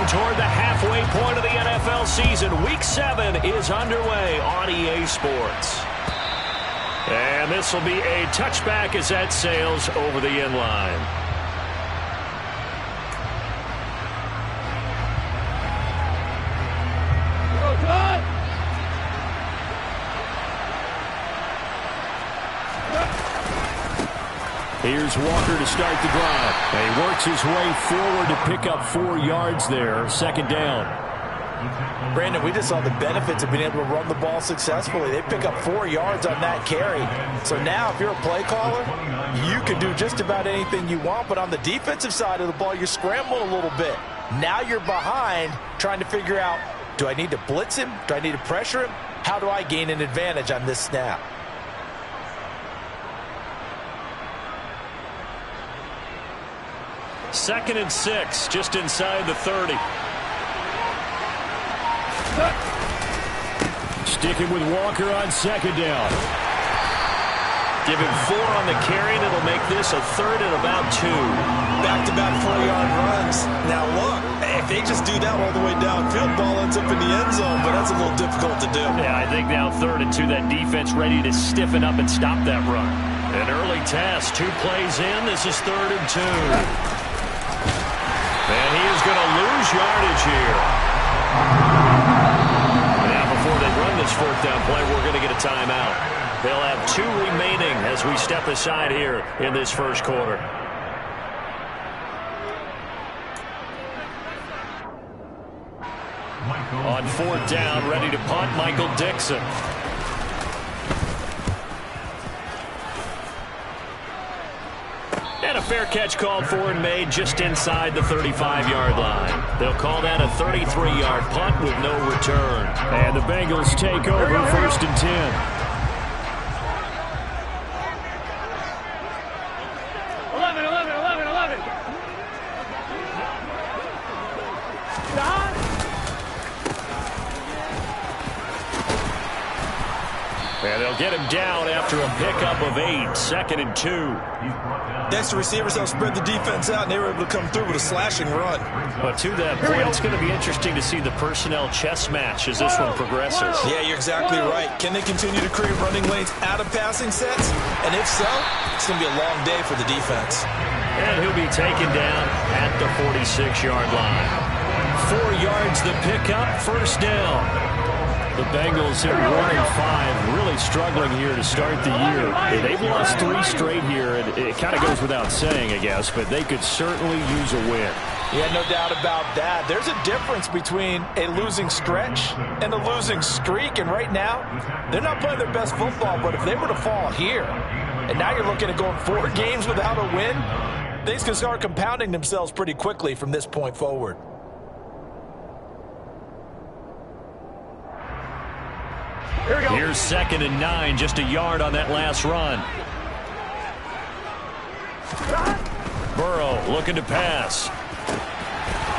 toward the halfway point of the NFL season. Week 7 is underway on EA Sports. And this will be a touchback as that sails over the end line. Here's Walker to start the drive. And he works his way forward to pick up 4 yards there. Second down. Brandon, we just saw the benefits of being able to run the ball successfully. They pick up 4 yards on that carry. So now if you're a play caller, you can do just about anything you want. But on the defensive side of the ball, you're scrambling a little bit. Now you're behind trying to figure out, do I need to blitz him? Do I need to pressure him? How do I gain an advantage on this snap? Second and 6, just inside the 30. Sticking with Walker on second down. Give him 4 on the carry, and it'll make this a third and about 2. Back-to-back 4-yard runs. Now look, if they just do that all the way downfield, ball ends up in the end zone, but that's a little difficult to do. Yeah, I think now 3rd and 2, that defense ready to stiffen up and stop that run. An early test, 2 plays in, this is 3rd and 2. And he is going to lose yardage here. Now, before they run this 4th down play, we're going to get a timeout. They'll have 2 remaining as we step aside here in this first quarter. On 4th down, ready to punt, Michael Dixon. And a fair catch called for and made just inside the 35-yard line. They'll call that a 33-yard punt with no return. And the Bengals take over 1st and 10. 11. And they'll get him down after a pickup of 8. 2nd and 2. Next, the receivers help spread the defense out, and they were able to come through with a slashing run. But to that point, it's going to be interesting to see the personnel chess match as this one progresses. Yeah, you're exactly right. Can they continue to create running lanes out of passing sets? And if so, it's going to be a long day for the defense. And he'll be taken down at the 46-yard line. 4 yards the pickup, 1st down. The Bengals hit 1-5, really struggling here to start the year. They've lost 3 straight here, and it kind of goes without saying, I guess, but they could certainly use a win. Yeah, no doubt about that. There's a difference between a losing stretch and a losing streak, and right now, they're not playing their best football, but if they were to fall here, and now you're looking at going 4 games without a win, things can start compounding themselves pretty quickly from this point forward. Here's 2nd and 9, just a yard on that last run. Burrow looking to pass.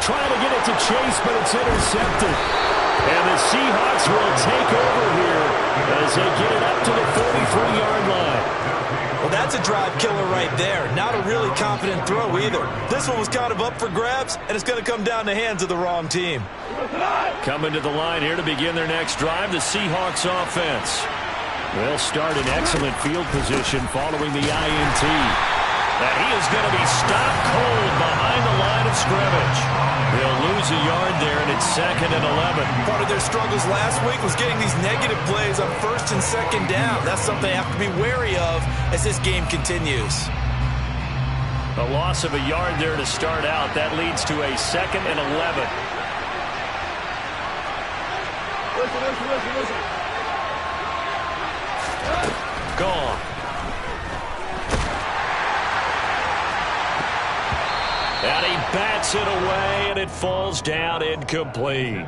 Trying to get it to Chase, but it's intercepted. And the Seahawks will take over here as they get it up to the 43-yard line. Well, that's a drive killer right there. Not a really confident throw either. This one was kind of up for grabs, and it's going to come down the hands of the wrong team. Coming to the line here to begin their next drive, the Seahawks offense. They'll start in excellent field position following the INT. And he is going to be stopped cold behind the line of scrimmage. They'll lose a yard there, and it's 2nd and 11. Part of their struggles last week was getting these negative plays on 1st and 2nd down. That's something they have to be wary of as this game continues. A loss of a yard there to start out. That leads to a 2nd and 11. Listen. Gone. And he bats it away, and it falls down incomplete.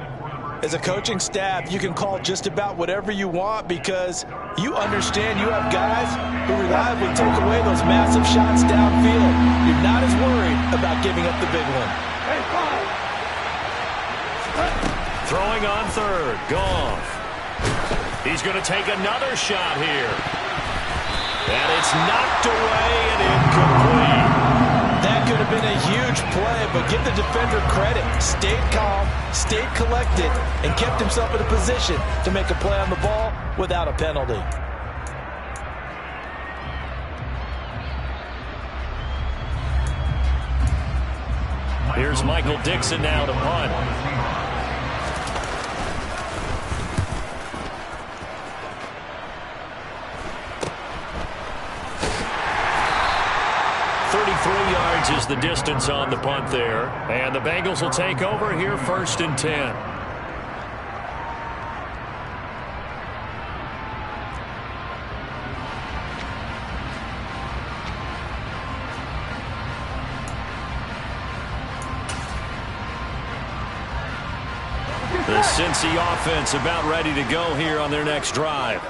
As a coaching staff, you can call just about whatever you want because you understand you have guys who reliably take away those massive shots downfield. You're not as worried about giving up the big one. Throwing on 3rd, Goff. He's going to take another shot here. And it's knocked away and incomplete. That could have been a huge play, but give the defender credit. Stayed calm, stayed collected, and kept himself in a position to make a play on the ball without a penalty. Here's Michael Dixon now to punt. Yards is the distance on the punt there. And the Bengals will take over here, 1st and 10. The Cincy offense about ready to go here on their next drive.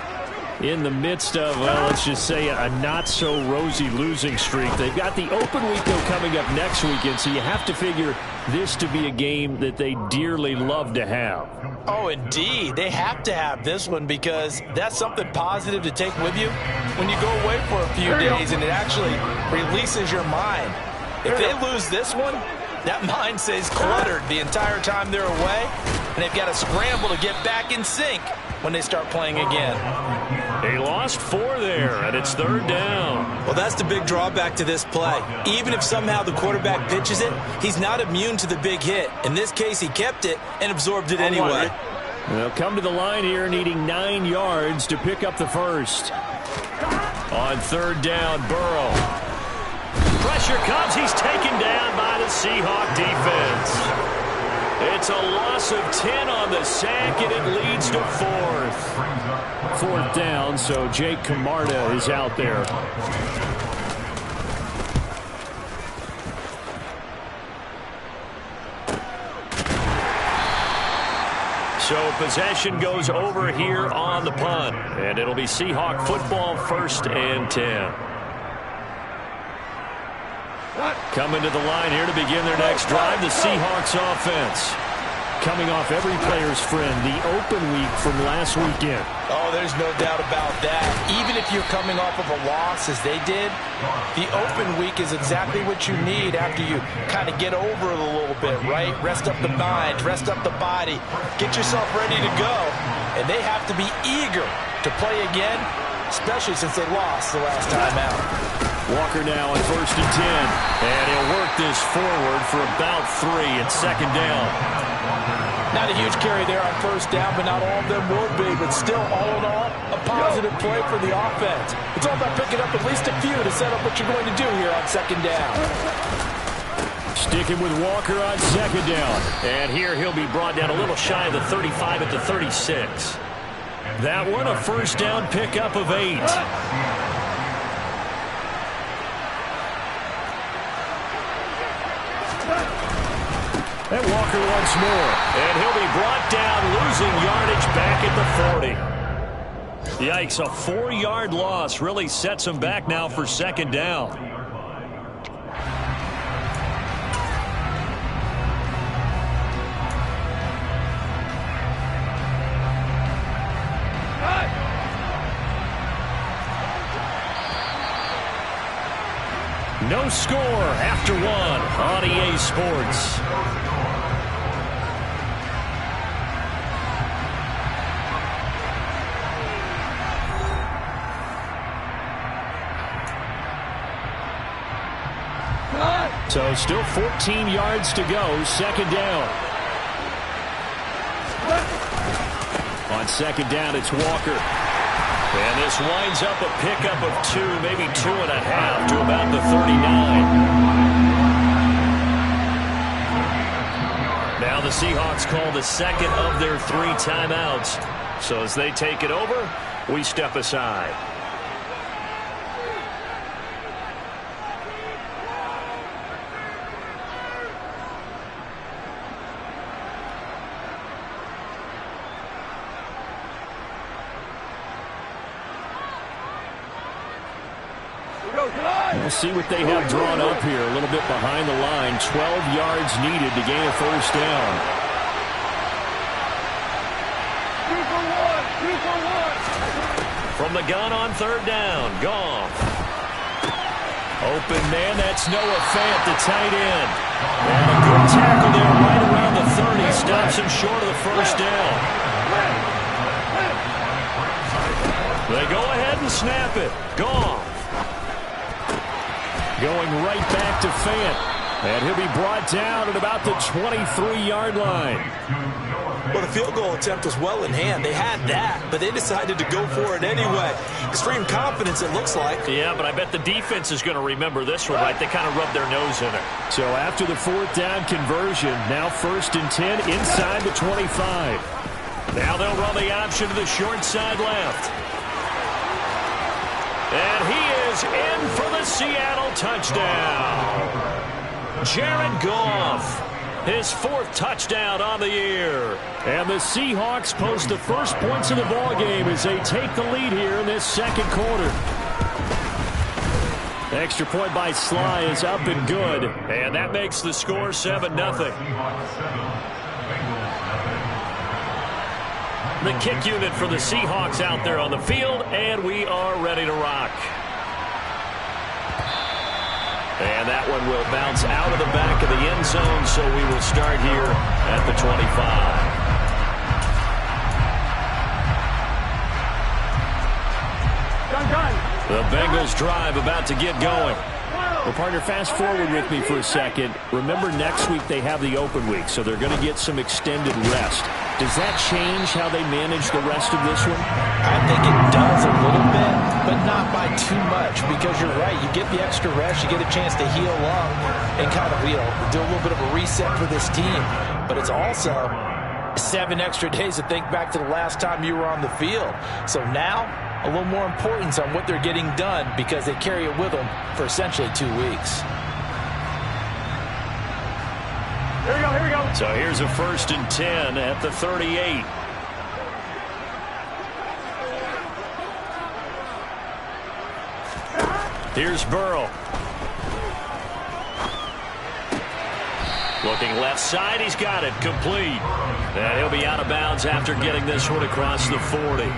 In the midst of, well, let's just say a not-so-rosy losing streak. They've got the open week, though, coming up next weekend, so you have to figure this to be a game that they dearly love to have. Oh, indeed. They have to have this one because that's something positive to take with you when you go away for a few days, and it actually releases your mind. If they lose this one, that mind stays cluttered the entire time they're away, and they've got to scramble to get back in sync when they start playing again. They lost 4 there, and it's 3rd down. Well, that's the big drawback to this play. Even if somehow the quarterback pitches it, he's not immune to the big hit. In this case, he kept it and absorbed it anyway. They'll come to the line here needing 9 yards to pick up the first. On 3rd down, Burrow. Pressure comes. He's taken down by the Seahawk defense. It's a loss of 10 on the sack, and it leads to 4th. 4th down, so Jake Camarda is out there. So possession goes over here on the punt, and it'll be Seahawk football, 1st and 10. Coming to the line here to begin their next drive, the Seahawks offense. Coming off every player's friend, the open week from last weekend. Oh, there's no doubt about that. Even if you're coming off of a loss as they did, the open week is exactly what you need after you kind of get over it a little bit, right? Rest up the mind, rest up the body, get yourself ready to go. And they have to be eager to play again, especially since they lost the last time out. Walker now on 1st and 10. And he'll work this forward for about 3 at 2nd down. Not a huge carry there on 1st down, but not all of them will be. But still, all in all, a positive play for the offense. It's all about picking up at least a few to set up what you're going to do here on 2nd down. Sticking with Walker on 2nd down. And here he'll be brought down a little shy of the 35 at the 36. That one a 1st down pickup of 8. And Walker once more. And he'll be brought down, losing yardage back at the 40. Yikes, a 4-yard loss really sets him back now for 2nd down. No score after 1 on EA Sports. So still 14 yards to go, 2nd down. On 2nd down, it's Walker. And this winds up a pickup of 2, maybe 2.5 to about the 39. Now the Seahawks call the 2nd of their 3 timeouts. So as they take it over, we step aside. We'll see what they have drawn up here. A little bit behind the line. 12 yards needed to gain a 1st down. 2 for 1. From the gun on 3rd down. Goff. open man. That's Noah Fant, the tight end. And a good tackle there right around the 30. Stops him short of the first down. They go ahead and snap it. Goff. Going right back to Fant. And he'll be brought down at about the 23-yard line. Well, the field goal attempt was well in hand. They had that, but they decided to go for it anyway. Extreme confidence, it looks like. Yeah, but I bet the defense is going to remember this one, right? They kind of rubbed their nose in it. So after the 4th down conversion, now 1st and 10 inside the 25. Now they'll run the option to the short side left. And he is in for the Seattle touchdown. Jared Goff, his 4th touchdown on the year. And the Seahawks post the first points of the ball game as they take the lead here in this 2nd quarter. The extra point by Sly is up and good. And that makes the score 7-0. The kick unit for the Seahawks out there on the field, and we are ready to rock. And that one will bounce out of the back of the end zone, so we will start here at the 25. The Bengals drive about to get going. Well, partner, fast forward with me for a second. Remember, next week they have the open week, so they're going to get some extended rest. Does that change how they manage the rest of this one? I think it does a little bit, but not by too much, because you're right. You get the extra rest, you get a chance to heal up and kind of, do a little bit of a reset for this team. But it's also 7 extra days to think back to the last time you were on the field. So now, a little more importance on what they're getting done because they carry it with them for essentially 2 weeks. Here we go. So here's a 1st and 10 at the 38. Here's Burrow. Looking left side, he's got it, complete. And he'll be out of bounds after getting this one across the 40.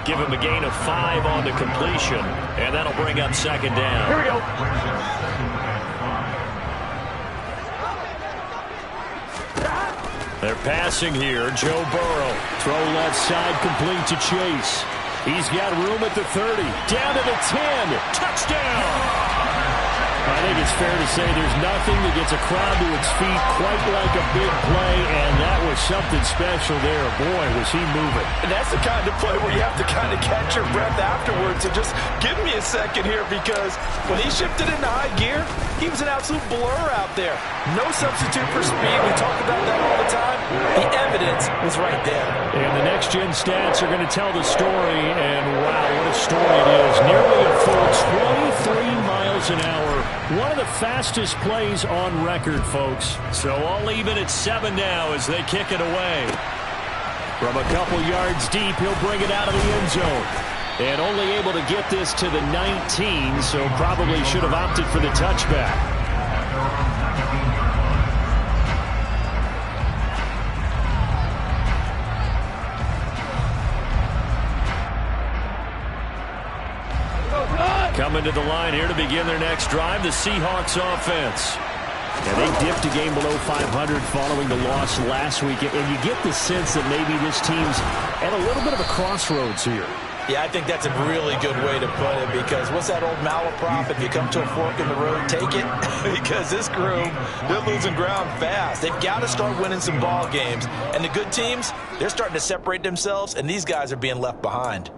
Give him a gain of 5 on the completion, and that'll bring up 2nd down. Here we go. They're passing here. Joe Burrow. Throw left side, complete to Chase. He's got room at the 30. Down to the 10. Touchdown! I think it's fair to say there's nothing that gets a crowd to its feet quite like a big play, and that was something special there. Boy, was he moving. And that's the kind of play where you have to kind of catch your breath afterwards and just give me a second here, because when he shifted into high gear, he was an absolute blur out there. No substitute for speed. We talk about that all the time. The evidence was right there. And the next-gen stats are going to tell the story, and wow, what a story it is. Nearly a full 23 miles an hour. One of the fastest plays on record, folks. So all even at 7 now as they kick it away. From a couple yards deep, he'll bring it out of the end zone. And only able to get this to the 19, so probably should have opted for the touchback. Coming to the line here to begin their next drive, the Seahawks offense. And they dipped a game below 500 following the loss last week. And you get the sense that maybe this team's at a little bit of a crossroads here. Yeah, I think that's a really good way to put it, because what's that old malaprop? If you come to a fork in the road, take it. Because this group, they're losing ground fast. They've got to start winning some ball games. And the good teams, they're starting to separate themselves, and these guys are being left behind.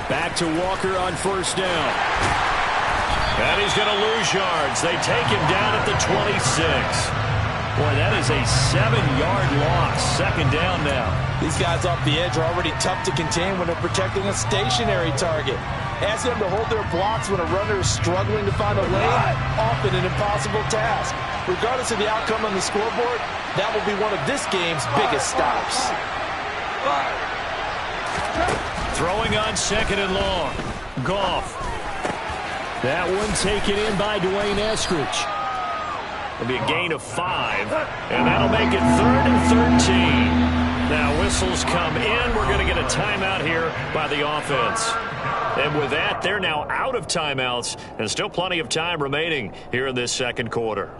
Back to Walker on 1st down. And he's going to lose yards. They take him down at the 26. Boy, that is a 7-yard loss. 2nd down now. These guys off the edge are already tough to contain when they're protecting a stationary target. Ask them to hold their blocks when a runner is struggling to find a lane. Often an impossible task. Regardless of the outcome on the scoreboard, that will be one of this game's biggest stops. Throwing on second and long. Goff. That one taken in by Dwayne Eskridge. It'll be a gain of 5, and that'll make it 3rd and 13. Now whistles come in. We're going to get a timeout here by the offense. And with that, they're now out of timeouts, and still plenty of time remaining here in this second quarter.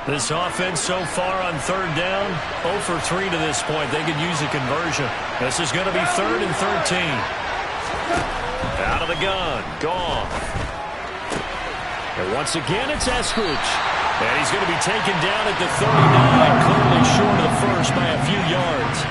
This offense so far on 3rd down, 0 for 3 to this point. They could use a conversion. This is going to be 3rd and 13. Out of the gun, Goff. And once again, it's Eskridge. And he's going to be taken down at the 39, clearly short of the first by a few yards.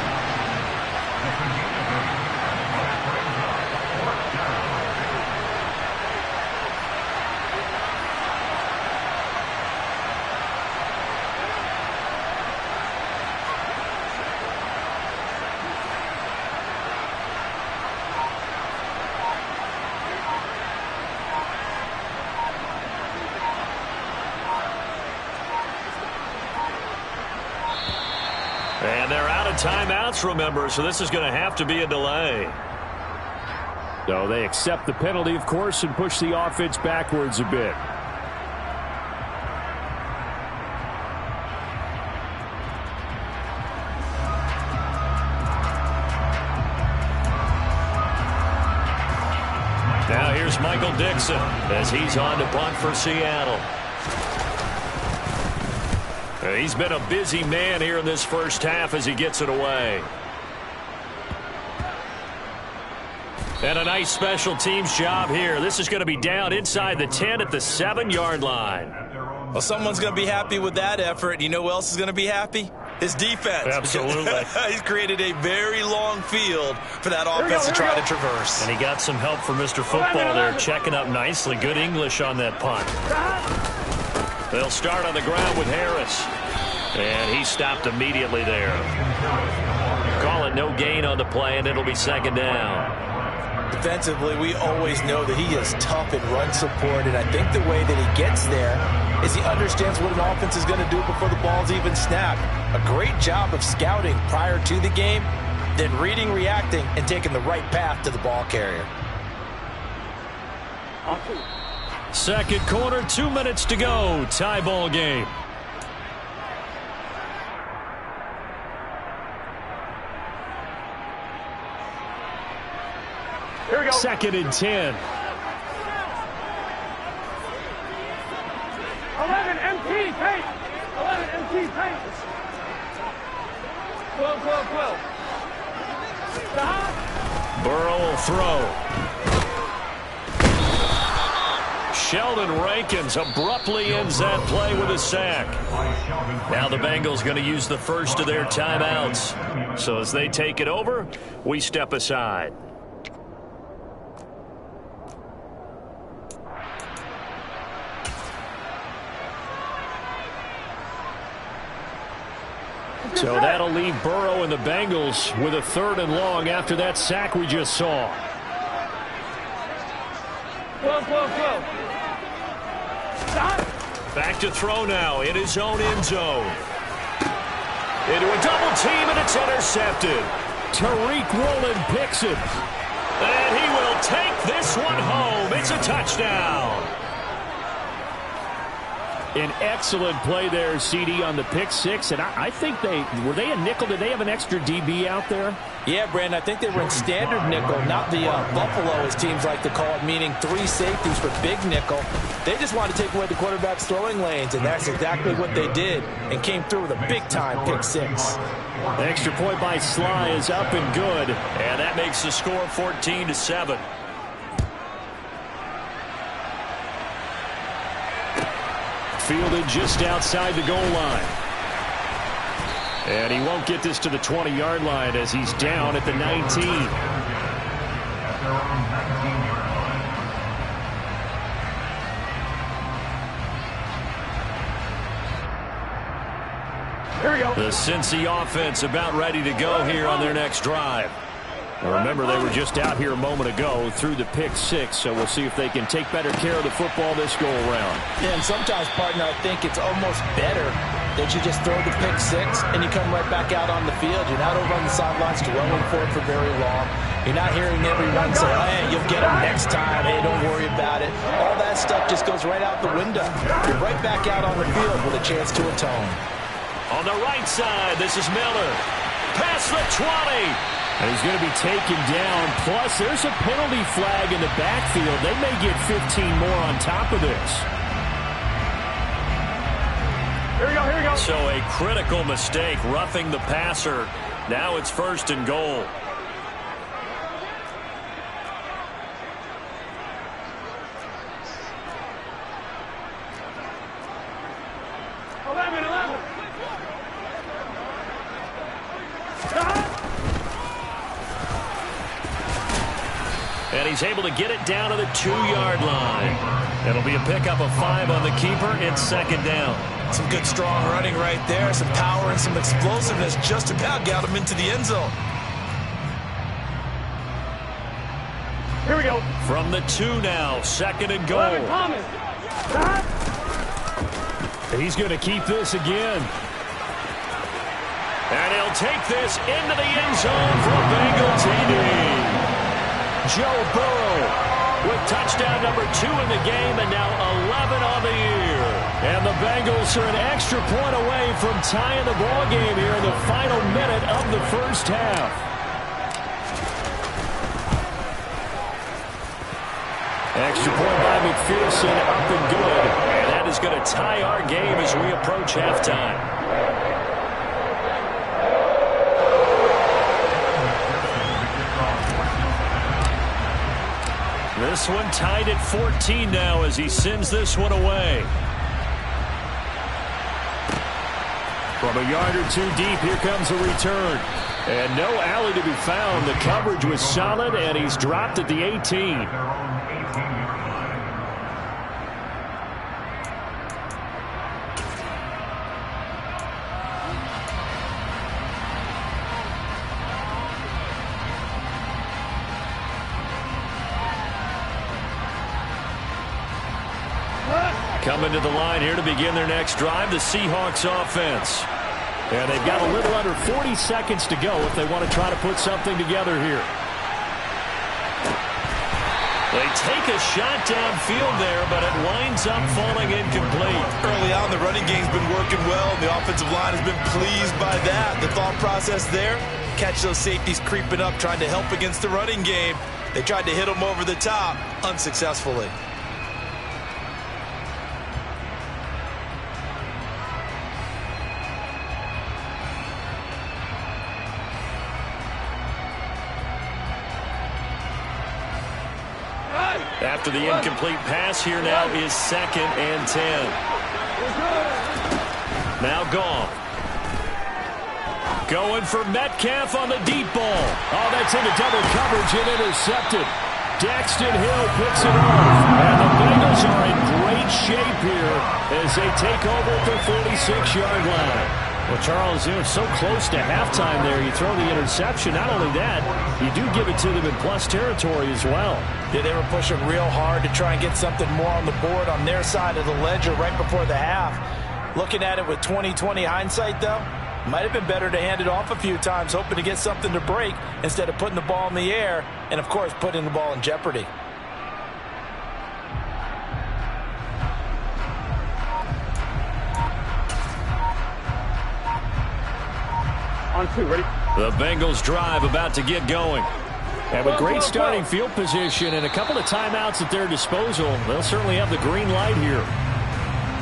And they're out of timeouts, remember, so this is going to have to be a delay. So they accept the penalty, of course, and push the offense backwards a bit. Now here's Michael Dixon as he's on to punt for Seattle. He's been a busy man here in this first half as he gets it away. And a nice special teams job here. This is going to be down inside the 10 at the 7-yard line. Well, someone's going to be happy with that effort. You know who else is going to be happy? His defense. Absolutely. He's created a very long field for that offense to try to traverse. And he got some help from Mr. Football there, checking up nicely. Good English on that punt. They'll start on the ground with Harris. And he stopped immediately there. Call it no gain on the play, and it'll be 2nd down. Defensively, we always know that he is tough in run support, and I think the way that he gets there is he understands what an offense is going to do before the ball's even snapped. A great job of scouting prior to the game, then reading, reacting, and taking the right path to the ball carrier. Second quarter, 2 minutes to go. Tie ball game. Here we go. 2nd and 10. 11 MT paint. 11 MT paint. 12, 12, 12. Stop. Burrow will throw. Sheldon Rankins abruptly ends that play with a sack. Now the Bengals going to use the first of their timeouts. So as they take it over, we step aside. So that'll leave Burrow and the Bengals with a 3rd and long after that sack we just saw. 12, 12, 12. Stop. Back to throw now in his own end zone. Into a double team, and it's intercepted. Tariq Woolen picks it. And he will take this one home. It's a touchdown. An excellent play there, CD, on the pick six. And I think were they a nickel? Did they have an extra DB out there? Yeah, Brandon, I think they were in standard nickel, not the Buffalo, as teams like to call it, meaning 3 safeties for big nickel. They just wanted to take away the quarterback's throwing lanes, and that's exactly what they did, and came through with a big-time pick six. The extra point by Sly is up and good, and that makes the score 14-7. Fielded just outside the goal line. And he won't get this to the 20-yard line as he's down at the 19. Here we go. The Cincy offense about ready to go here on their next drive. Now remember, they were just out here a moment ago through the pick six, so we'll see if they can take better care of the football this go-around. Yeah, and sometimes, partner, I think it's almost better that you just throw the pick six and you come right back out on the field. You're not over on the sidelines dwelling for it for very long. You're not hearing everyone say, oh, hey, you'll get them next time. Hey, don't worry about it. All that stuff just goes right out the window. You're right back out on the field with a chance to atone. On the right side, this is Miller. Past the 20. And he's going to be taken down. Plus, there's a penalty flag in the backfield. They may get 15 more on top of this. Here we go, here we go. So a critical mistake, roughing the passer. Now it's 1st and goal. 11. And he's able to get it down to the 2-yard line. It'll be a pickup of 5 on the keeper. It's 2nd down. Some good strong running right there. Some power and some explosiveness just about got him into the end zone. Here we go. From the 2 now, 2nd and goal. 11, Thomas. He's going to keep this again. And he'll take this into the end zone for a Bengal TD. Joe Burrow with touchdown number 2 in the game and now 11 on the year. And the Bengals are an extra point away from tying the ball game here in the final minute of the first half. Extra point by McPherson, up and good. And that is going to tie our game as we approach halftime. This one tied at 14 now as he sends this one away. From a yard or 2 deep, here comes a return. And no alley to be found. The coverage was solid, and he's dropped at the 18. Coming to the line here to begin their next drive, the Seahawks offense. And they've got a little under 40 seconds to go if they want to try to put something together here. They take a shot downfield there, but it winds up falling incomplete. Early on, the running game's been working well, and the offensive line has been pleased by that. The thought process there, catch those safeties creeping up, trying to help against the running game. They tried to hit them over the top, unsuccessfully. After the incomplete pass, here now is 2nd and 10. Now Goff. Going for Metcalf on the deep ball. Oh, that's into double coverage and intercepted. Daxton Hill picks it off. And the Bengals are in great shape here as they take over at the 46-yard line. Well, Charles, it's so close to halftime there. You throw the interception. Not only that, you do give it to them in plus territory as well. Yeah, they were pushing real hard to try and get something more on the board on their side of the ledger right before the half. Looking at it with 20/20 hindsight, though, might have been better to hand it off a few times, hoping to get something to break instead of putting the ball in the air and, of course, putting the ball in jeopardy. On 2, ready? The Bengals drive about to get going. And with great starting field position and a couple of timeouts at their disposal, they'll certainly have the green light here.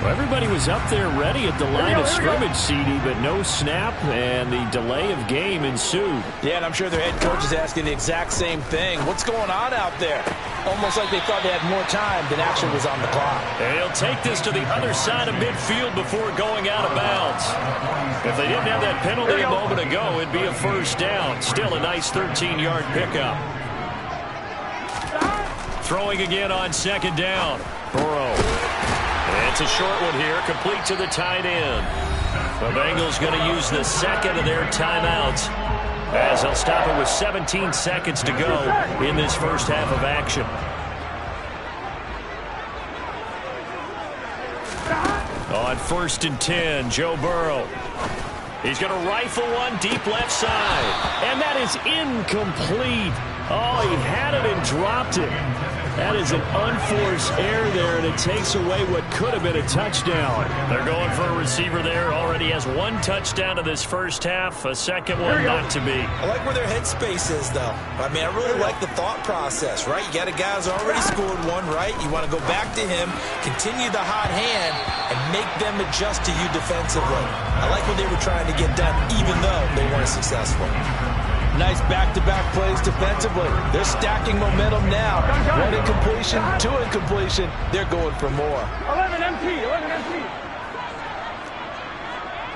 Well, everybody was up there ready at the line of scrimmage, CD, but no snap, and the delay of game ensued. Yeah, and I'm sure their head coach is asking the exact same thing. What's going on out there? Almost like they thought they had more time than actually was on the clock. And he'll take this to the other side of midfield before going out of bounds. If they didn't have that penalty a moment ago, it'd be a 1st down. Still a nice 13-yard pickup. Throwing again on 2nd down. Burrow. It's a short one here, complete to the tight end. The Bengals going to use the 2nd of their timeouts. as they'll stop it with 17 seconds to go in this first half of action. On 1st and 10, Joe Burrow. He's going to rifle one deep left side. And that is incomplete. Oh, he had it and dropped it. That is an unforced error there, and it takes away what could have been a touchdown. They're going for a receiver there. Already has 1 touchdown in this first half. A second one not to be. I like where their headspace is, though. I mean, I really like the thought process, right? You got a guy who's already scored one, right? You want to go back to him, continue the hot hand, and make them adjust to you defensively. I like what they were trying to get done, even though they weren't successful. Nice back-to-back plays defensively. They're stacking momentum now. 1 incompletion, 2 incompletion. They're going for more. 11 MT, 11 MT.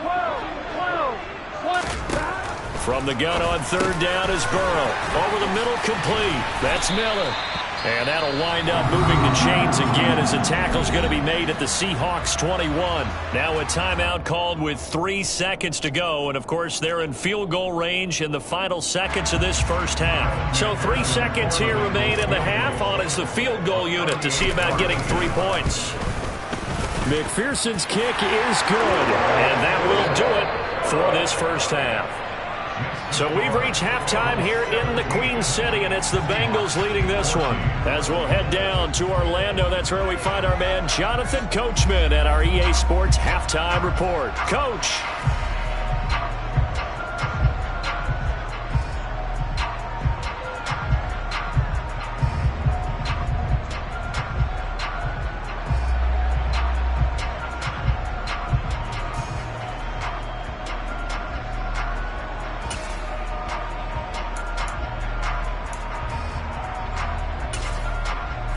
12, 1. From the gun on 3rd down is Burrow. Over the middle, complete. That's Miller. And that'll wind up moving the chains again as a tackle's going to be made at the Seahawks 21. Now a timeout called with 3 seconds to go. And, of course, they're in field goal range in the final seconds of this first half. So 3 seconds here remain in the half on as the field goal unit to see about getting 3 points. McPherson's kick is good. And that will do it for this first half. So we've reached halftime here in the Queen City, and it's the Bengals leading this one. As we'll head down to Orlando, that's where we find our man Jonathan Coachman at our EA Sports Halftime Report. Coach.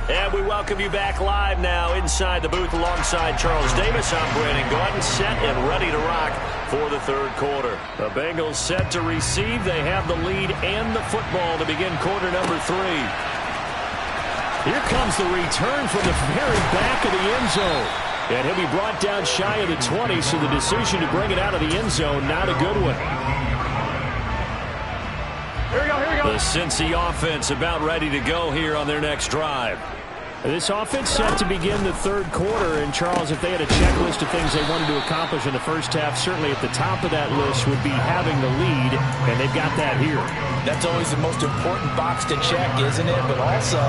And we welcome you back live now inside the booth alongside Charles Davis. I'm Brandon Gordon, set and ready to rock for the 3rd quarter. The Bengals set to receive. They have the lead and the football to begin quarter number 3. Here comes the return from the very back of the end zone. And he'll be brought down shy of the 20, so the decision to bring it out of the end zone, not a good one. Here we go, here we go. The Cincy offense about ready to go here on their next drive. This offense set to begin the 3rd quarter. And, Charles, if they had a checklist of things they wanted to accomplish in the first half, certainly at the top of that list would be having the lead, and they've got that here. That's always the most important box to check, isn't it? But also,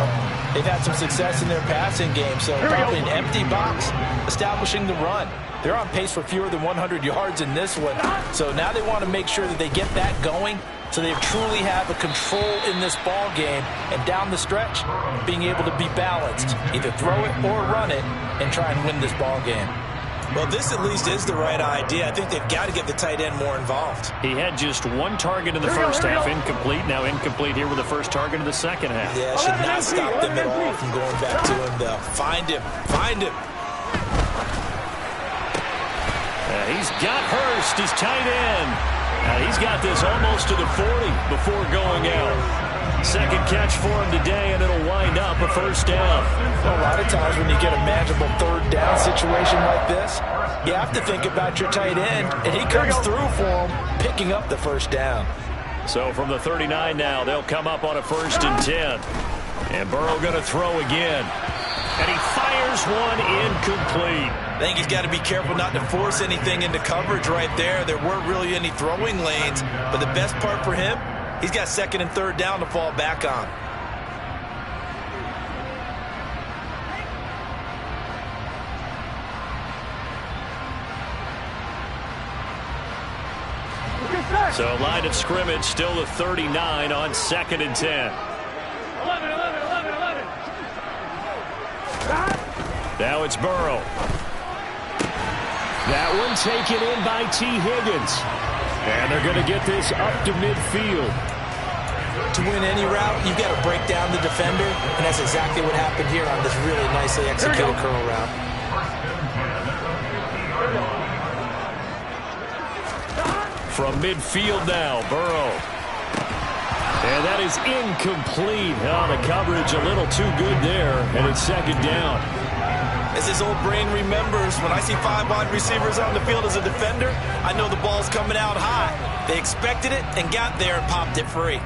they've had some success in their passing game, so probably an empty box establishing the run. They're on pace for fewer than 100 yards in this one, so now they want to make sure that they get that going so they truly have a control in this ball game, and down the stretch, being able to be balanced, either throw it or run it, and try and win this ball game. Well, this at least is the right idea. I think they've got to get the tight end more involved. He had just 1 target in the first half, incomplete. Now incomplete here with the first target in the second half. Yeah, should not stop them at all from going back to him, though. Find him. Find him. He's got Hurst, his tight end. He's got this almost to the 40 before going out. Second catch for him today, and it'll wind up a first down. Well, a lot of times when you get a manageable 3rd down situation like this, you have to think about your tight end, and he comes through for him, picking up the first down. So from the 39 now, they'll come up on a 1st and 10. And Burrow going to throw again. And he fires one incomplete. I think he's got to be careful not to force anything into coverage right there. There weren't really any throwing lanes, but the best part for him, he's got 2nd and 3rd down to fall back on. So line of scrimmage still the 39 on 2nd and 10. 11, 11, 11, 11. Now it's Burrow. That one taken in by T. Higgins. And they're going to get this up to midfield. To win any route, you've got to break down the defender, and that's exactly what happened here on this really nicely executed curl route. From midfield now, Burrow. And that is incomplete. Oh, the coverage a little too good there, and it's 2nd down. As his old brain remembers, when I see 5 wide receivers on the field as a defender, I know the ball's coming out high. They expected it and got there and popped it free.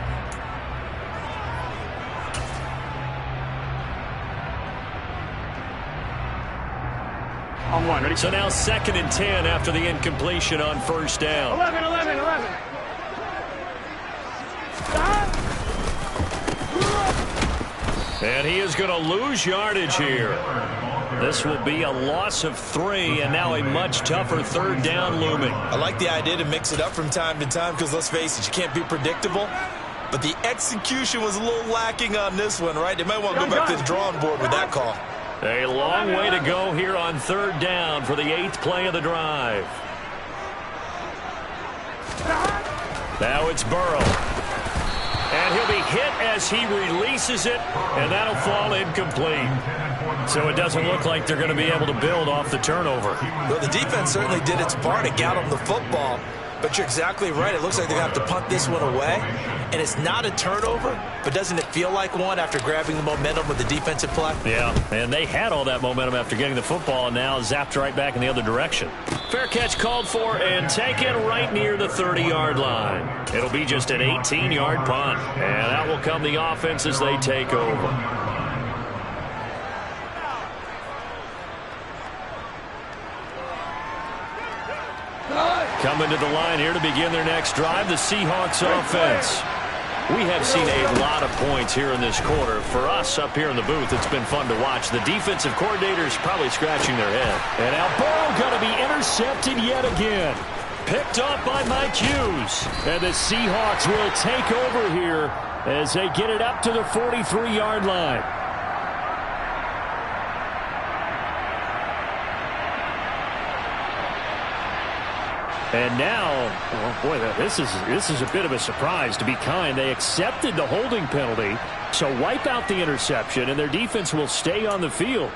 On one, ready? So now 2nd and 10 after the incompletion on first down. 11. And he is going to lose yardage here. This will be a loss of 3, and now a much tougher 3rd down looming. I like the idea to mix it up from time to time because, let's face it, you can't be predictable. But the execution was a little lacking on this one, right? They might want to go back to the drawing board with that call. A long way to go here on 3rd down for the 8th play of the drive. Now it's Burrow. And he'll be hit as he releases it, and that'll fall incomplete. So it doesn't look like they're going to be able to build off the turnover. Well, the defense certainly did its part to get them the football. But you're exactly right. It looks like they're going to have to punt this one away. And it's not a turnover, but doesn't it feel like one after grabbing the momentum with the defensive play? Yeah, and they had all that momentum after getting the football, and now zapped right back in the other direction. Fair catch called for and taken right near the 30-yard line. It'll be just an 18-yard punt. And out will come the offense as they take over. Coming to the line here to begin their next drive, the Seahawks offense. We have seen a lot of points here in this quarter. For us up here in the booth, it's been fun to watch. The defensive coordinator's probably scratching their head. And now Burrow going to be intercepted yet again. Picked off by Mike Hughes. And the Seahawks will take over here as they get it up to the 43-yard line. And now, oh boy, this is a bit of a surprise, to be kind. They accepted the holding penalty, so wipe out the interception, and their defense will stay on the field.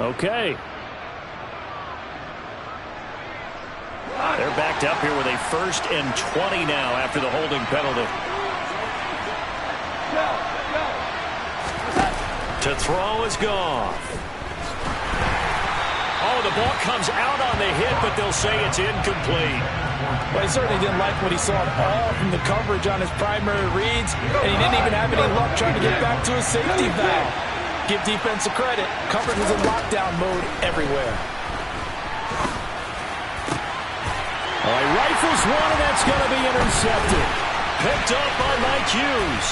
Okay. They're backed up here with a 1st and 20 now after the holding penalty. To throw is Goff. Oh, the ball comes out on the hit, but they'll say it's incomplete. Well, he certainly didn't like what he saw at all from the coverage on his primary reads, and he didn't even have any luck trying to get back to his safety valve. Give defense a credit. Coverage was in lockdown mode everywhere. All right, rifles one, and that's going to be intercepted. Picked up by Mike Hughes.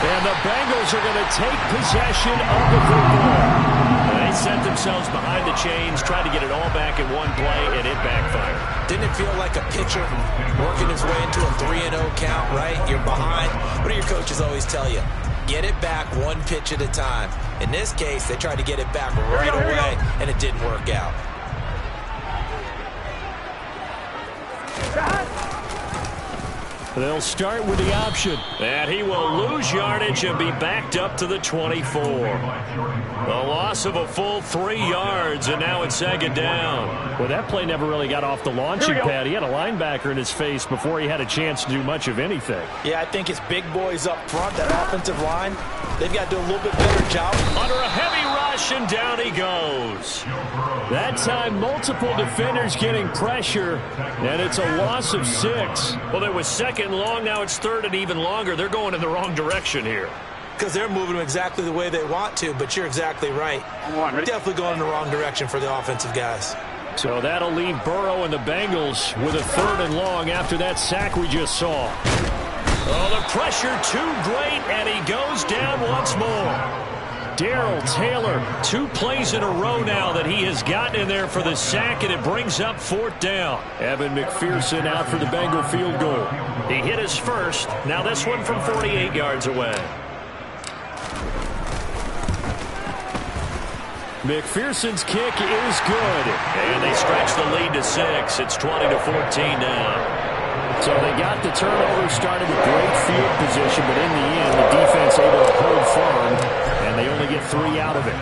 And the Bengals are going to take possession of the football. They set themselves behind the chains, tried to get it all back in one play, and it backfired. Didn't it feel like a pitcher working his way into a 3-0 count, right? You're behind. What do your coaches always tell you? Get it back one pitch at a time. In this case, they tried to get it back right away, and it didn't work out. They'll start with the option. And he will lose yardage and be backed up to the 24. A loss of a full 3 yards, and now it's 2nd down. Well, that play never really got off the launching pad. He had a linebacker in his face before he had a chance to do much of anything. Yeah, I think it's big boys up front, that offensive line. They've got to do a little bit better job. Under a heavy rush, and down he goes. That time, multiple defenders getting pressure, and it's a loss of 6. Well, it was 2nd and long. Now it's 3rd and even longer. They're going in the wrong direction here. Because they're moving exactly the way they want to, but you're exactly right. Definitely going in the wrong direction for the offensive guys. So that'll leave Burrow and the Bengals with a 3rd and long after that sack we just saw. Oh, the pressure too great, and he goes down once more. Darrell Taylor, 2 plays in a row now that he has gotten in there for the sack, and it brings up 4th down. Evan McPherson out for the Bengal field goal. He hit his first. Now this one from 48 yards away. McPherson's kick is good. And they stretch the lead to 6. It's 20-14 now. So they got the turnover started with great field position, but in the end, the defense able to hold firm, and they only get 3 out of it.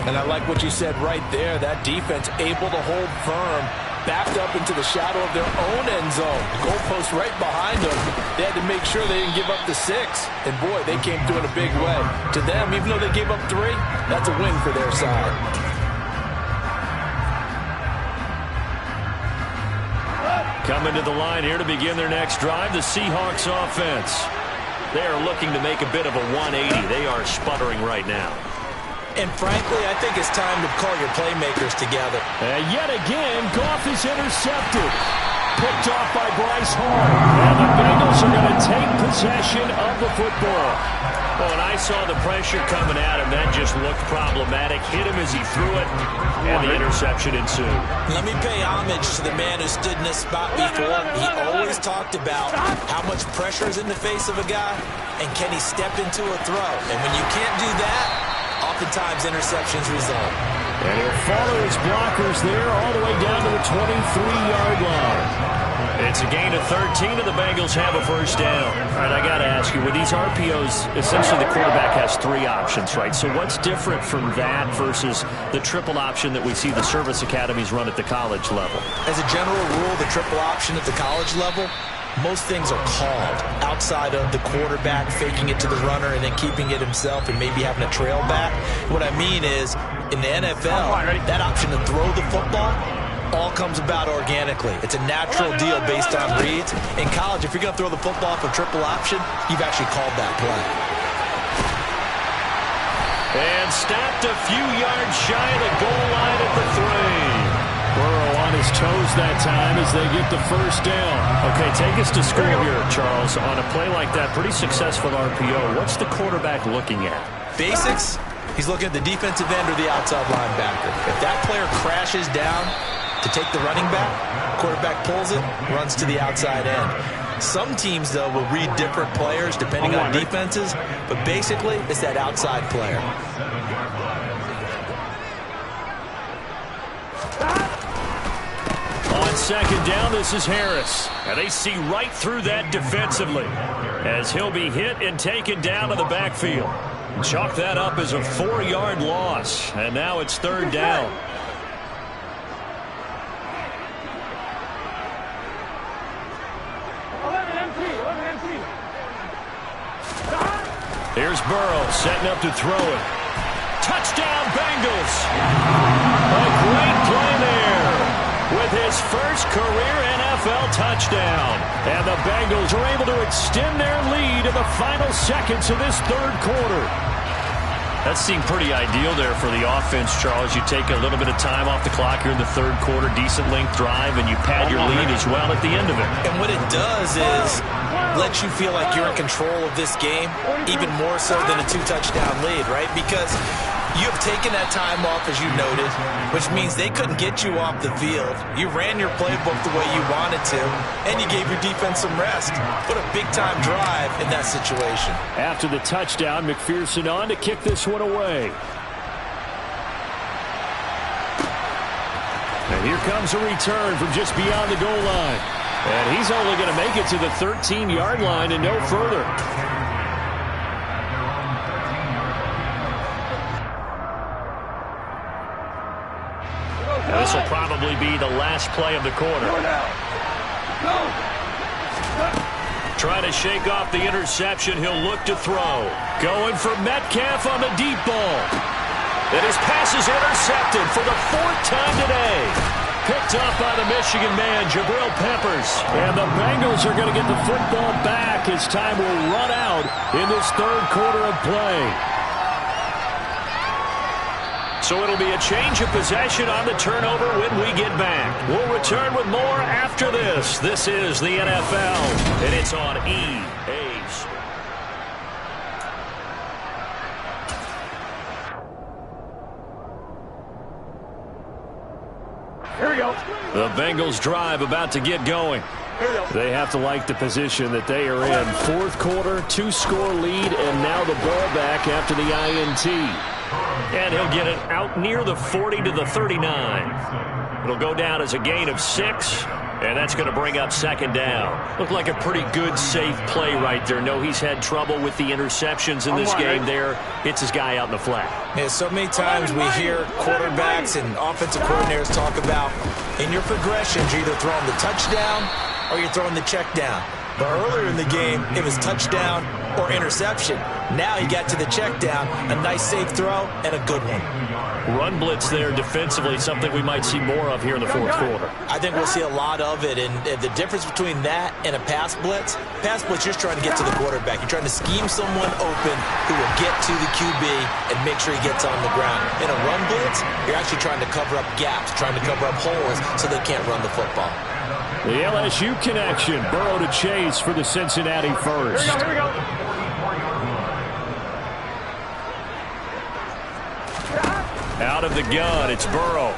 And I like what you said right there. That defense able to hold firm. backed up into the shadow of their own end zone. The goalpost right behind them. They had to make sure they didn't give up the 6. And, boy, they came through in a big way. To them, even though they gave up 3, that's a win for their side. Coming to the line here to begin their next drive, the Seahawks offense. They are looking to make a bit of a 180. They are sputtering right now. And frankly, I think it's time to call your playmakers together. And yet again, Goff is intercepted. Picked off by Bryce Hall. And the Bengals are going to take possession of the football. Oh, and I saw the pressure coming at him. That just looked problematic. Hit him as he threw it, and the interception ensued. Let me pay homage to the man who stood in this spot before. He always talked about how much pressure is in the face of a guy, and can he step into a throw. And when you can't do that, oftentimes interceptions result. And he'll follow his blockers there all the way down to the 23-yard line. It's a gain of 13, and the Bengals have a first down. All right, I got to ask you, with these RPOs, essentially the quarterback has 3 options, right? So what's different from that versus the triple option that we see the service academies run at the college level? As a general rule, the triple option at the college level, most things are called outside of the quarterback faking it to the runner and then keeping it himself and maybe having a trail back. What I mean is, in the NFL, that option to throw the football all comes about organically. It's a natural deal based on reads. In college, if you're going to throw the football for triple option, you've actually called that play. And stopped a few yards shy of the goal line at the 3. Burrow on his toes that time as they get the first down. Okay, take us to school here, Charles. On a play like that, pretty successful RPO. What's the quarterback looking at? Basics, he's looking at the defensive end or the outside linebacker. If that player crashes down to take the running back, quarterback pulls it, runs to the outside end. Some teams, though, will read different players depending on defenses, but basically it's that outside player. On second down, this is Harris. And they see right through that defensively as he'll be hit and taken down to the backfield. Chalk that up as a 4-yard loss, and now it's third down. Here's Burrow setting up to throw it. Touchdown, Bengals. A great play there with his first career NFL touchdown. And the Bengals are able to extend their lead in the final seconds of this third quarter. That seemed pretty ideal there for the offense, Charles. You take a little bit of time off the clock here in the third quarter, decent length drive, and you pad your lead as well at the end of it. And what it does is let you feel like you're in control of this game, even more so than a 2-touchdown lead, right? Because you have taken that time off, as you noted, which means they couldn't get you off the field. You ran your playbook the way you wanted to, and you gave your defense some rest. What a big-time drive in that situation. After the touchdown, McPherson on to kick this one away. And here comes a return from just beyond the goal line. And he's only going to make it to the 13-yard line and no further. This will probably be the last play of the quarter. Trying to shake off the interception. He'll look to throw. Going for Metcalf on the deep ball. And his pass is intercepted for the 4th time today. Picked off by the Michigan man, Jabril Peppers. And the Bengals are going to get the football back as time will run out in this third quarter of play. So it'll be a change of possession on the turnover when we get back. We'll return with more after this. This is the NFL, and it's on EA Sports. Here we go. The Bengals drive about to get going. They have to like the position that they are in. Fourth quarter, 2-score lead, and now the ball back after the INT. And he'll get it out near the 40 to the 39. It'll go down as a gain of 6, And that's going to bring up second down. Looked like a pretty good, safe play right there. No, he's had trouble with the interceptions in this game there. Hits his guy out in the flat. Yeah, so many times we hear quarterbacks and offensive coordinators talk about in your progressions, you're either throwing the touchdown or you're throwing the check down. But earlier in the game, it was touchdown or interception. Now he got to the check down, a nice safe throw, and a good one. Run blitz there defensively, something we might see more of here in the fourth quarter. I think we'll see a lot of it, and the difference between that and a pass blitz, you're just trying to get to the quarterback. You're trying to scheme someone open who will get to the QB and make sure he gets on the ground. In a run blitz, you're actually trying to cover up gaps, trying to cover up holes so they can't run the football. The LSU connection, Burrow to Chase for the Cincinnati first. Here we go. Out of the gun, it's Burrow.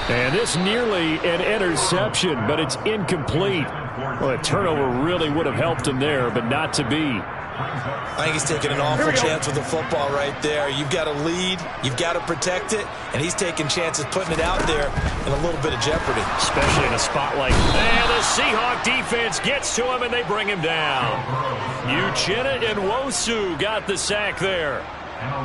And this nearly an interception, but it's incomplete. Well, a turnover really would have helped him there, but not to be. I think he's taking an awful chance with the football right there. You've got to lead, you've got to protect it, and he's taking chances putting it out there in a little bit of jeopardy. Especially in a spot like that. And the Seahawk defense gets to him, and they bring him down. Uchenna and Nwosu got the sack there.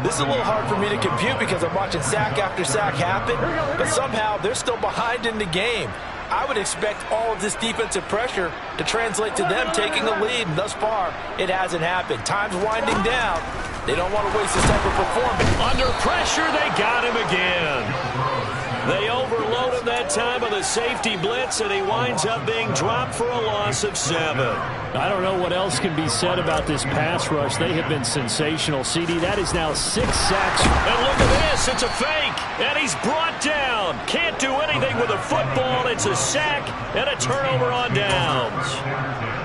This is a little hard for me to compute because I'm watching sack after sack happen, but somehow they're still behind in the game. I would expect all of this defensive pressure to translate to them taking the lead, and thus far, it hasn't happened. Time's winding down. They don't want to waste this type of performance. Under pressure, they got him again. They overload him that time on the safety blitz, and he winds up being dropped for a loss of 7. I don't know what else can be said about this pass rush. They have been sensational. CD, that is now 6 sacks. And look at this. It's a fake, and he's brought down. Can't do anything with a football. It's a sack and a turnover on downs.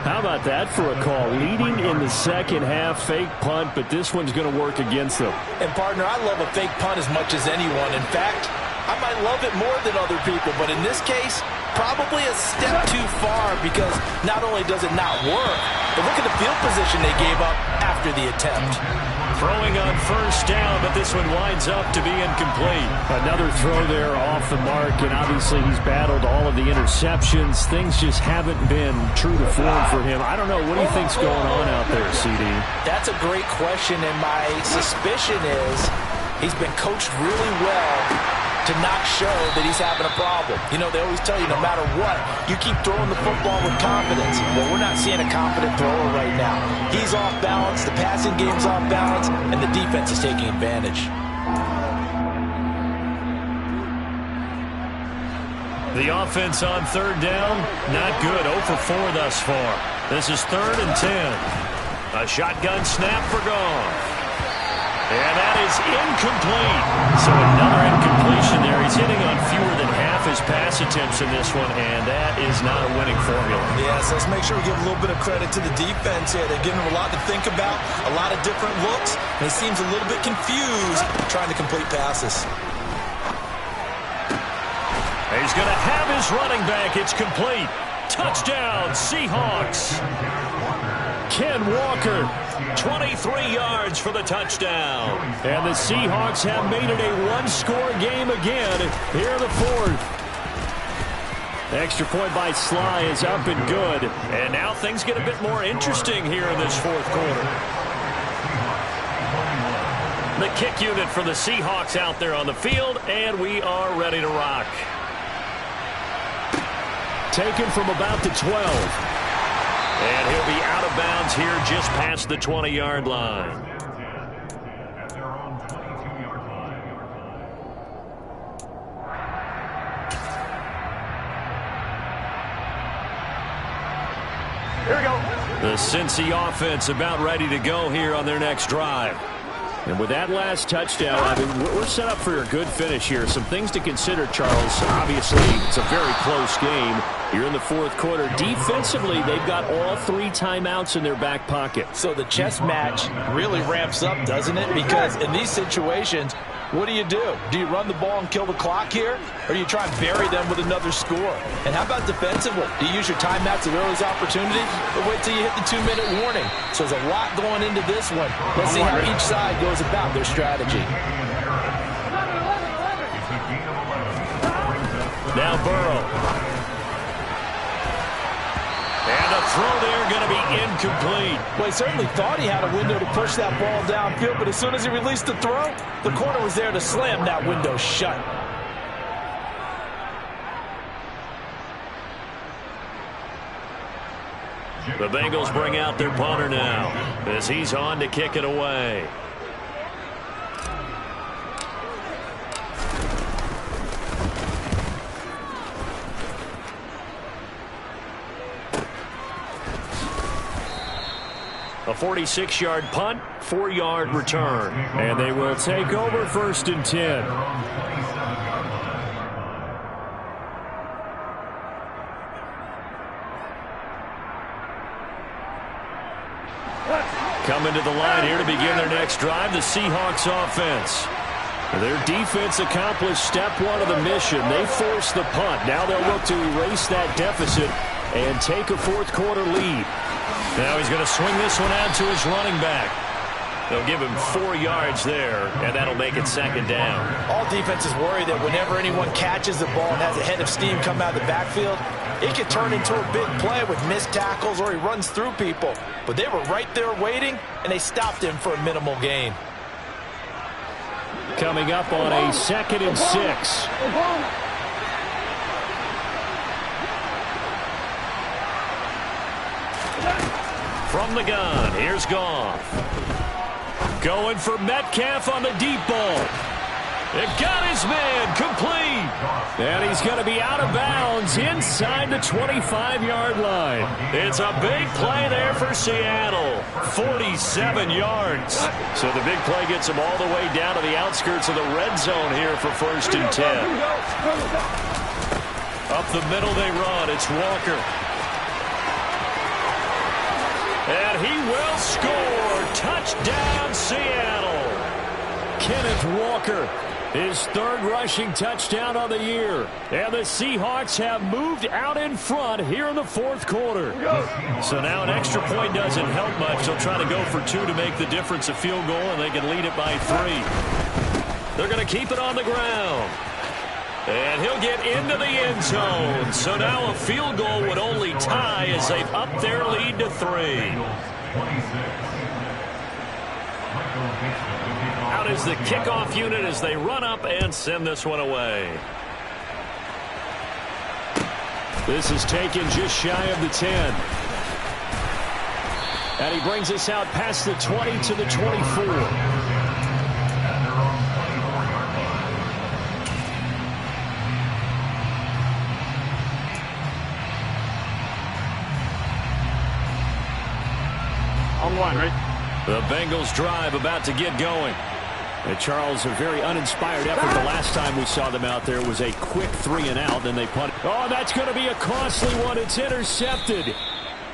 How about that for a call? Leading in the second half, fake punt, but this one's going to work against them. And, partner, I love a fake punt as much as anyone. In fact, I might love it more than other people, but in this case, probably a step too far because not only does it not work, but look at the field position they gave up after the attempt. Throwing on first down, but this one winds up to be incomplete. Another throw there off the mark, and obviously he's battled all of the interceptions. Things just haven't been true to form for him. I don't know. What do you think's going on out there, CD? That's a great question, and my suspicion is he's been coached really well to not show that he's having a problem. You know, they always tell you no matter what, you keep throwing the football with confidence. Well, we're not seeing a confident thrower right now. He's off balance, the passing game's off balance, and the defense is taking advantage. The offense on third down, not good. 0 for 4 thus far. This is 3rd and 10. A shotgun snap for Goff. And that is incomplete. So another incompletion there. He's hitting on fewer than half his pass attempts in this one, and that is not a winning formula. Yeah, so let's make sure we give a little bit of credit to the defense here. They're giving him a lot to think about, a lot of different looks, and he seems a little bit confused trying to complete passes. He's going to have his running back. It's complete. Touchdown, Seahawks. Ken Walker, 23 yards for the touchdown. And the Seahawks have made it a one-score game again here in the fourth. The extra point by Sly is up and good. And now things get a bit more interesting here in this fourth quarter. The kick unit for the Seahawks out there on the field, and we are ready to rock. Taken from about the 12. And he'll be out of bounds here just past the 20-yard line. Here we go. The Cincy offense about ready to go here on their next drive. And with that last touchdown, I mean, we're set up for a good finish here. Some things to consider, Charles. Obviously, it's a very close game. You're in the fourth quarter. Defensively, they've got all 3 timeouts in their back pocket. So the chess match really ramps up, doesn't it? Because in these situations, what do? Do you run the ball and kill the clock here? Or do you try and bury them with another score? And how about defensively? Do you use your timeouts at earliest opportunity? Or wait till you hit the 2-minute warning? So there's a lot going into this one. Let's see how each side goes about their strategy. Now Burrow. And the throw there going to be incomplete. Well, he certainly thought he had a window to push that ball downfield, but as soon as he released the throw, the corner was there to slam that window shut. The Bengals bring out their punter now as he's on to kick it away. A 46-yard punt, 4-yard return. And they will take over 1st and 10. Coming to the line here to begin their next drive, the Seahawks offense. Their defense accomplished step 1 of the mission. They forced the punt. Now they'll look to erase that deficit and take a 4th quarter lead. Now he's going to swing this one out to his running back. They'll give him 4 yards there, and that'll make it 2nd down. All defenses worry that whenever anyone catches the ball and has a head of steam come out of the backfield, it could turn into a big play with missed tackles or he runs through people. But they were right there waiting, and they stopped him for a minimal gain. Coming up on a 2nd and 6. From the gun, here's Goff. Going for Metcalf on the deep ball. It got his man complete. And he's going to be out of bounds inside the 25-yard line. It's a big play there for Seattle. 47 yards. So the big play gets him all the way down to the outskirts of the red zone here for 1st and 10. Up the middle they run. It's Walker. And he will score. Touchdown, Seattle. Kenneth Walker, his 3rd rushing touchdown of the year. And the Seahawks have moved out in front here in the 4th quarter. So now an extra point doesn't help much. They'll try to go for 2 to make the difference a field goal, and they can lead it by 3. They're going to keep it on the ground. And he'll get into the end zone. So now a field goal would only tie as they've upped their lead to 3. Out is the kickoff unit as they run up and send this one away. This is taken just shy of the 10. And he brings us out past the 20 to the 24. Right? The Bengals drive about to get going. And Charles, a very uninspired effort the last time we saw them out there was a quick 3 and out, then they punt. Oh, that's going to be a costly one. It's intercepted.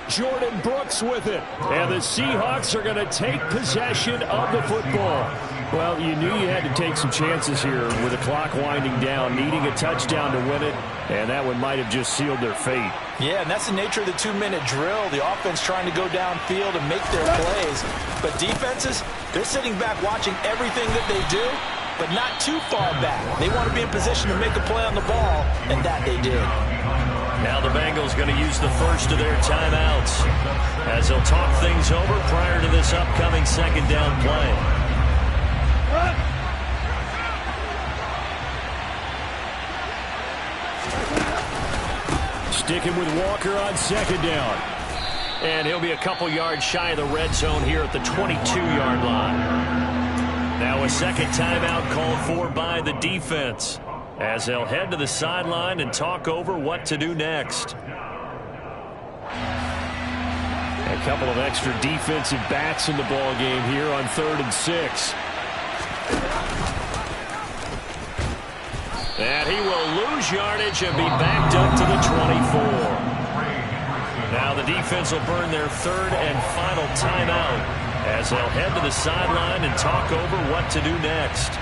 Jordan Brooks with it. And the Seahawks are going to take possession of the football. Well, you knew you had to take some chances here with the clock winding down, needing a touchdown to win it, and that one might have just sealed their fate. Yeah, and that's the nature of the 2-minute drill. The offense trying to go downfield and make their plays. But defenses, they're sitting back watching everything that they do, but not too far back. They want to be in position to make a play on the ball, and that they did. Now the Bengals going to use the first of their timeouts as they'll talk things over prior to this upcoming 2nd down play. Sticking with Walker on 2nd down. And he'll be a couple yards shy of the red zone here at the 22-yard line. Now a 2nd timeout called for by the defense as they'll head to the sideline and talk over what to do next. A couple of extra defensive backs in the ball game here on 3rd and 6. And he will lose yardage and be backed up to the 24. Now the defense will burn their 3rd and final timeout as they'll head to the sideline and talk over what to do next.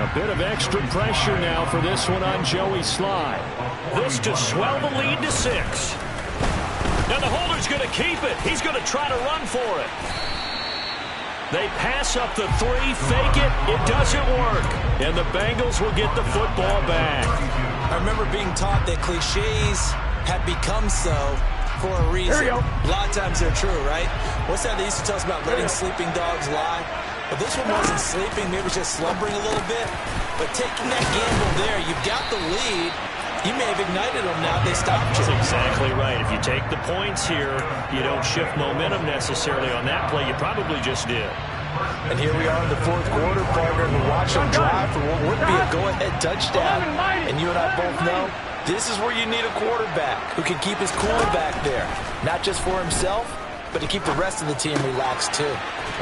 A bit of extra pressure now for this one on Joey Sly. This to swell the lead to 6. Now the holder's going to keep it. He's going to try to run for it. They pass up the 3, fake it. It doesn't work. And the Bengals will get the football back. I remember being taught that cliches have become so for a reason. A lot of times they're true, right? What's that they used to tell us about letting sleeping dogs lie? But this one wasn't sleeping. Maybe it was just slumbering a little bit. But taking that gamble there, you've got the lead. You may have ignited them now. They stopped you. That's exactly right. If you take the points here, you don't shift momentum necessarily on that play. You probably just did. And here we are in the 4th quarter, partner, and watch them drive for what would be a go-ahead touchdown. And you and I both know this is where you need a quarterback who can keep his cool back there. Not just for himself, but to keep the rest of the team relaxed too.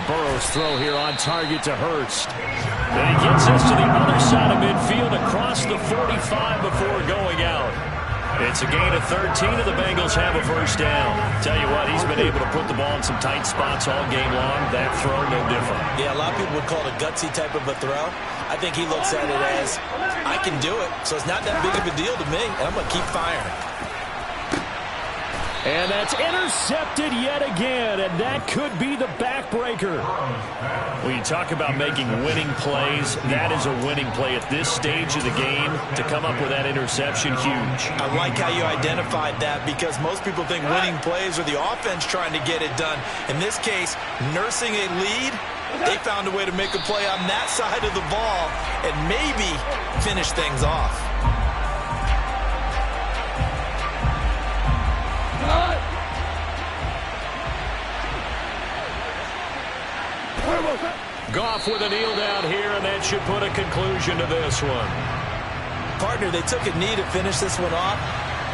Burrow's throw here on target to Hurst. And he gets us to the other side of midfield across the 45 before going out. It's a gain of 13, and the Bengals have a first down. Tell you what, he's been able to put the ball in some tight spots all game long. That throw, no different. Yeah, a lot of people would call it a gutsy type of a throw. I think he looks at it as, I can do it, so it's not that big of a deal to me, and I'm going to keep firing. And that's intercepted yet again, and that could be the backbreaker. When you talk about making winning plays, that is a winning play at this stage of the game. To come up with that interception, huge. I like how you identified that because most people think winning plays are the offense trying to get it done. In this case, nursing a lead, they found a way to make a play on that side of the ball and maybe finish things off. Goff with a kneel down here, and that should put a conclusion to this one. Partner, they took a knee to finish this one off.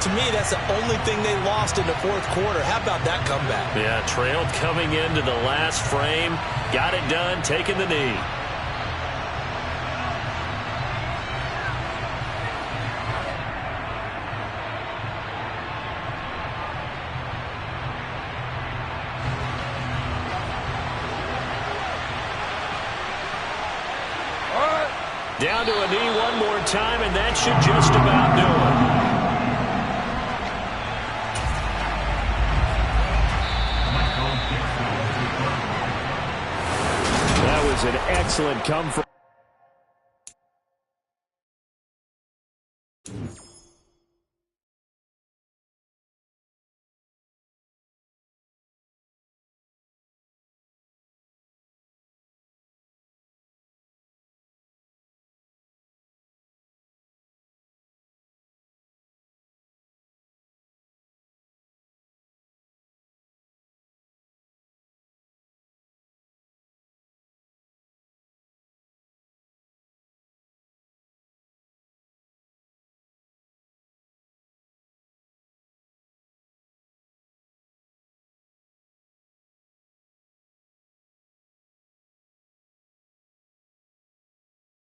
To me, that's the only thing they lost in the 4th quarter. How about that comeback? Yeah, trailed coming into the last frame. Got it done, taking the knee. Down to a knee one more time, and that should just about do it. That was an excellent come from.